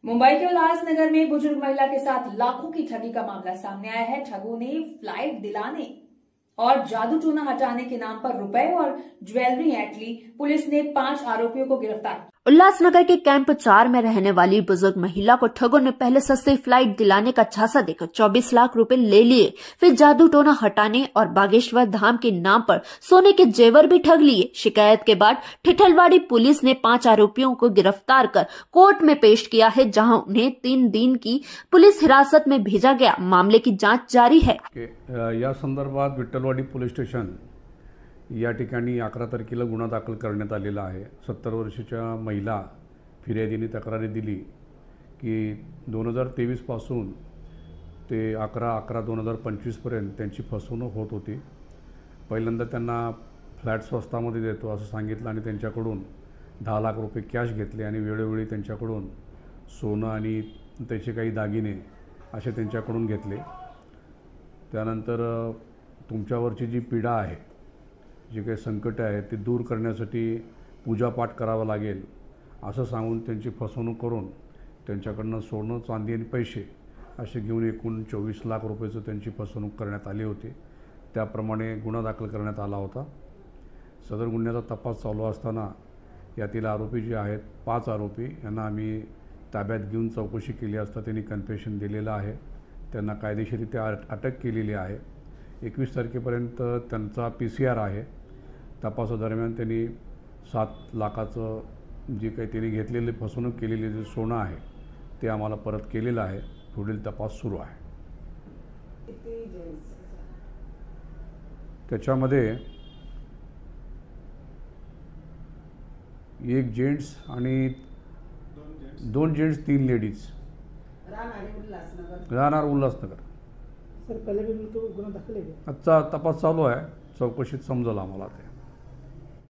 मुंबई के उल्लासनगर में बुजुर्ग महिला के साथ लाखों की ठगी का मामला सामने आया है। ठगों ने फ्लाइट दिलाने और जादू टोना हटाने के नाम पर रुपए और ज्वेलरी ऐंठ ली। पुलिस ने 5 आरोपियों को गिरफ्तार किया। उल्लासनगर के कैंप 4 में रहने वाली बुजुर्ग महिला को ठगों ने पहले सस्ती फ्लाइट दिलाने का झांसा देकर 24 लाख रुपए ले लिए, फिर जादू टोना हटाने और बागेश्वर धाम के नाम पर सोने के जेवर भी ठग लिए। शिकायत के बाद ठिठलवाड़ी पुलिस ने 5 आरोपियों को गिरफ्तार कर कोर्ट में पेश किया है, जहां उन्हें 3 दिन की पुलिस हिरासत में भेजा गया। मामले की जाँच जारी है। या संदर्भात विठ्ठलवाडी पोलीस स्टेशन या ठिकाणी 11 तारखेला गुन्हा दाखल करण्यात आलेला आहे। 70 वर्षाच्या महिला फिर्यादीने तक्रारी दिली की 2023 पासून ते 11/11/2025 पर्यंत त्यांची फसवणूक होत होती। पहिल्यांदा त्यांना फ्लॅट स्वस्तामध्ये देतो असं सांगितलं आणि त्यांच्याकडून 10 लाख रुपये कॅश घेतले आणि वेळोवेळी त्यांच्याकडून सोनं आणि त्याचे काही दागिने असे त्यांच्याकडून घेतले। त्यानंतर तुमच्यावरची जी पीडा आहे, जे काही संकट आहे ते दूर करण्यासाठी पूजापाठ करावा लागेल असं सांगून त्यांची फसवणूक करून त्यांच्याकडनं सोनं, चांदी आणि पैसे असे घेऊन एकूण 24 लाख रुपयाचं त्यांची फसवणूक करण्यात आली होती। त्याप्रमाणे गुन्हा दाखल करण्यात आला होता। सदर गुन्ह्याचा तपास चालू असताना यातील आरोपी जे आहेत 5 आरोपी यांना आम्ही ताब्यात घेऊन चौकशी केली असता त्यांनी कन्फेशन दिलेलं आहे। त्यांना कायदेशीररित्या अटक केलेली आहे। 21 तारखेपर्यंत त्यांचा PCR आहे। तपासादरम्यान त्यांनी 7 लाखाचं जे काही त्यांनी घेतलेले फसवणूक केलेले जे सोनं आहे ते आम्हाला परत केलेलं आहे। पुढील तपास सुरू आहे। त्याच्यामध्ये एक जेंट्स आणि 2 जेंट्स 3 लेडीज राहणार उल्हासनगर। सर पहले भी उनको गुन्हा दाखल है। आजचा तपास चालू आहे, चौकशीत समजेल आम्हाला ते।